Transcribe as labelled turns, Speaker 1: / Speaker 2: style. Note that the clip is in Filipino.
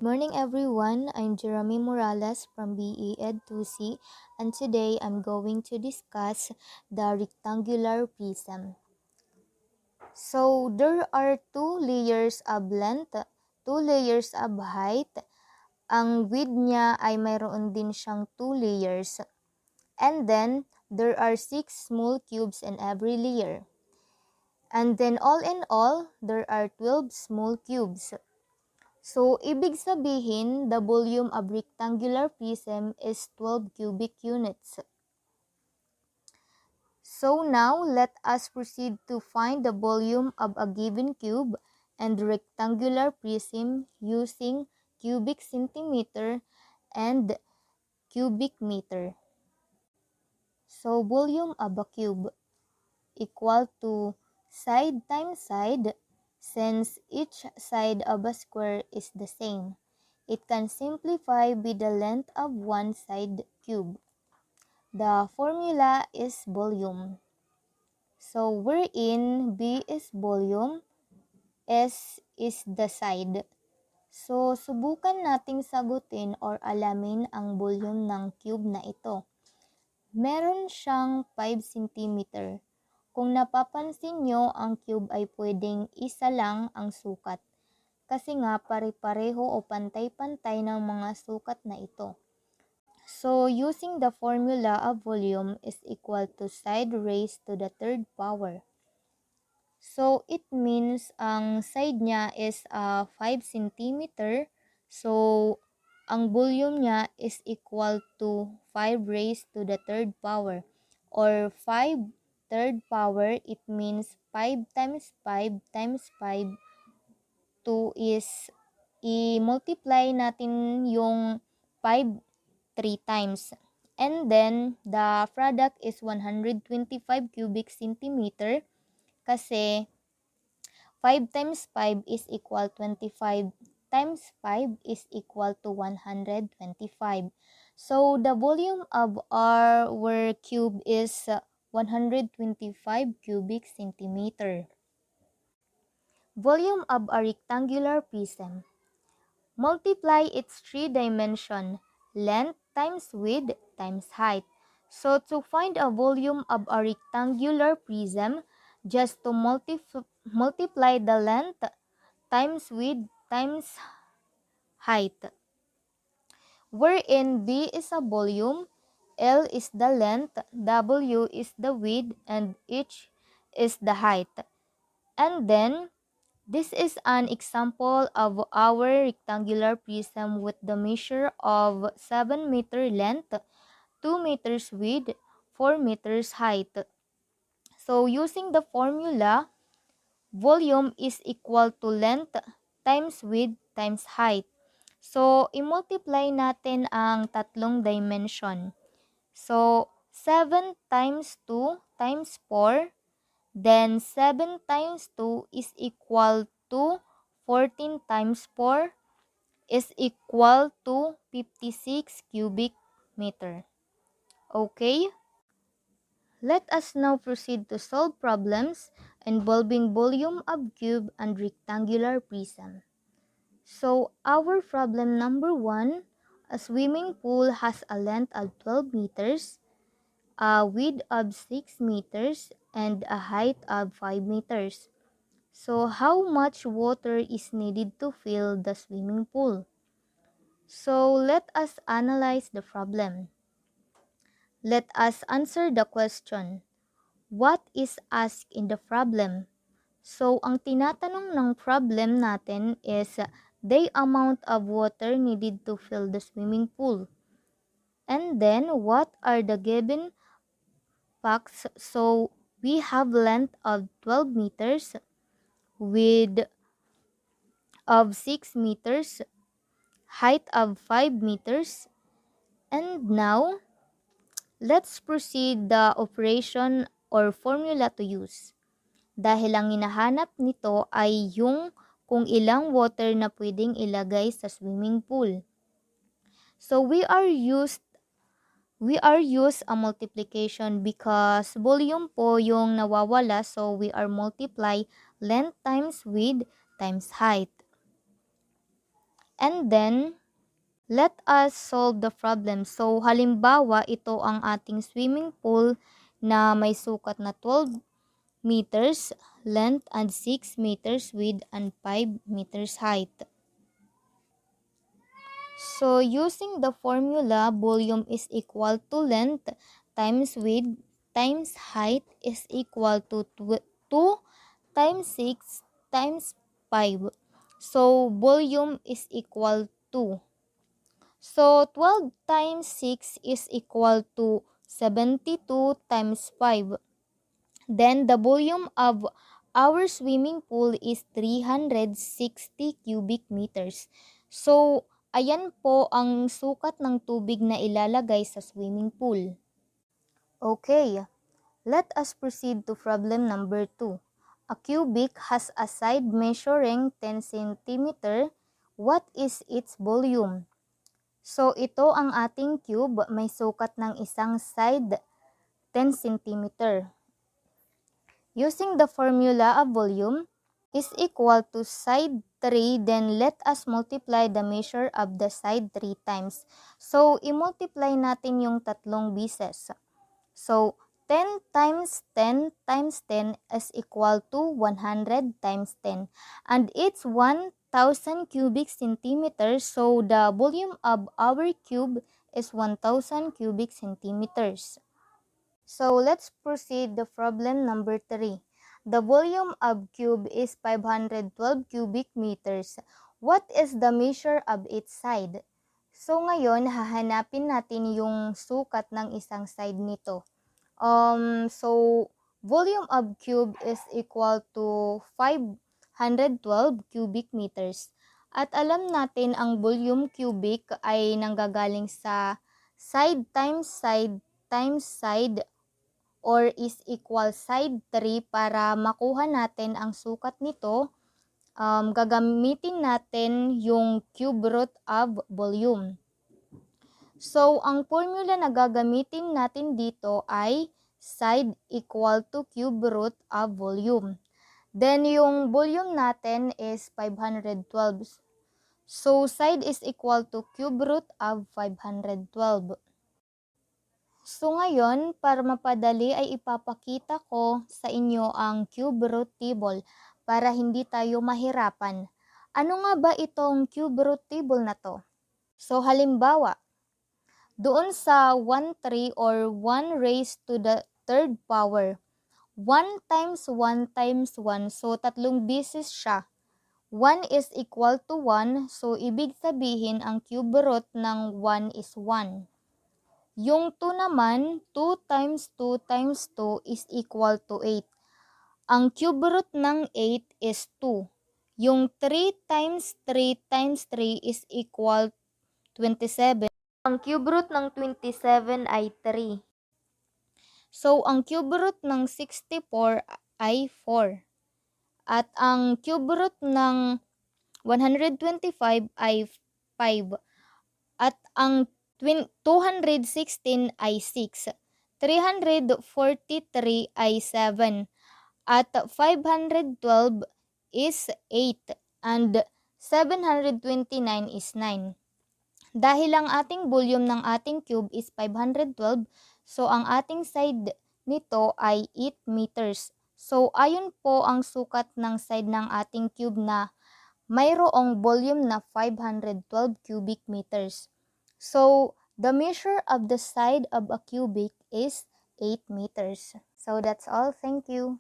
Speaker 1: Good morning everyone, I'm Jeremy Morales from BE Ed 2C and today I'm going to discuss the rectangular prism. So there are two layers of length, two layers of height. Ang width niya ay mayroon din siyang two layers. And then there are 6 small cubes in every layer. And then all in all, there are 12 small cubes. So, ibig sabihin, the volume of rectangular prism is 12 cubic units. So now, let us proceed to find the volume of a given cube and rectangular prism using cubic centimeter and cubic meter. So, volume of a cube equal to side times side. Since each side of a square is the same, it can simplify with the length of one side cube. The formula is volume. So wherein B is volume, S is the side. So subukan nating sagutin or alamin ang volume ng cube na ito. Meron siyang 5 cm. Kung napapansin nyo, ang cube ay pwedeng isa lang ang sukat. Kasi nga pare-pareho o pantay-pantay ng mga sukat na ito. So, using the formula of volume is equal to side raised to the third power. So, it means ang side niya is 5 cm. So, ang volume niya is equal to 5 raised to the third power. Or 5 third power, it means 5 times 5 times 5. 2 is i-multiply natin yung 5 3 times. And then, the product is 125 cubic centimeter kasi 5 times 5 is equal 25 times 5 is equal to 125. So, the volume of our cube is 125 cubic centimeter. Volume of a rectangular prism. Multiply its 3 dimension, length times width times height. So to find a volume of a rectangular prism, just to multiply the length times width times height. Wherein B is a volume, L is the length, W is the width, and H is the height. And then, this is an example of our rectangular prism with the measure of 7 meter length, 2 meters width, 4 meters height. So, using the formula, volume is equal to length times width times height. So, i-multiply natin ang tatlong dimension. So, 7 times 2 times 4. Then, 7 times 2 is equal to 14 times 4 is equal to 56 cubic meter. Okay? Let us now proceed to solve problems involving volume of cube and rectangular prism. So, our problem number 1, a swimming pool has a length of 12 meters, a width of 6 meters, and a height of 5 meters. So, how much water is needed to fill the swimming pool? So, let us analyze the problem. Let us answer the question. What is asked in the problem? So, ang tinatanong ng problem natin is the amount of water needed to fill the swimming pool. And then, what are the given facts? So, we have length of 12 meters, width of 6 meters, height of 5 meters. And now, let's proceed the operation or formula to use. Dahil ang hinahanap nito ay yung kung ilang water na pwedeng ilagay sa swimming pool. So we are used a multiplication because volume po yung nawawala, so we are multiply length times width times height. And then, let us solve the problem. So, halimbawa, ito ang ating swimming pool na may sukat na 12 meters length and 6 meters width and 5 meters height. So, using the formula, volume is equal to length times width times height is equal to 2 times 6 times 5. So, volume is equal to. So, 12 times 6 is equal to 72 times 5. Then, the volume of our swimming pool is 360 cubic meters. So, ayan po ang sukat ng tubig na ilalagay sa swimming pool. Okay, let us proceed to problem number 2. A cubic has a side measuring 10 cm. What is its volume? So, ito ang ating cube, may sukat ng isang side 10 cm. Using the formula of volume is equal to side 3, then let us multiply the measure of the side 3 times. So, i-multiply natin yung tatlong bises. So, 10 times 10 times 10 is equal to 100 times 10. And it's 1,000 cubic centimeters. So, the volume of our cube is 1,000 cubic centimeters. So, let's proceed to problem number 3. The volume of cube is 512 cubic meters. What is the measure of its side? So, ngayon, hahanapin natin yung sukat ng isang side nito. So, volume of cube is equal to 512 cubic meters. At alam natin ang volume cubic ay nanggagaling sa side times side times side or is equal side 3 para makuha natin ang sukat nito. Gagamitin natin yung cube root of volume. So, ang formula na gagamitin natin dito ay side equal to cube root of volume. Then, yung volume natin is 512. So, side is equal to cube root of 512. So, ngayon, para mapadali ay ipapakita ko sa inyo ang cube root table para hindi tayo mahirapan. Ano nga ba itong cube root table na to? So, halimbawa, doon sa 1/3 or 1 raised to the third power, 1 times 1 times 1, so tatlong beses siya. 1 is equal to 1, so ibig sabihin ang cube root ng 1 is 1. Yung 2 naman, 2 times 2 times 2 is equal to 8. Ang cube root ng 8 is 2. Yung 3 times 3 times 3 is equal 27. Ang cube root ng 27 ay 3. So, ang cube root ng 64 ay 4. At ang cube root ng 125 ay 5. At ang 216 ay 6, 343 ay 7, at 512 is 8, and 729 is 9. Dahil ang ating volume ng ating cube is 512, so ang ating side nito ay 8 meters. So, ayun po ang sukat ng side ng ating cube na mayroong volume na 512 cubic meters. So, the measure of the side of a cubic is 8 meters. So, that's all. Thank you.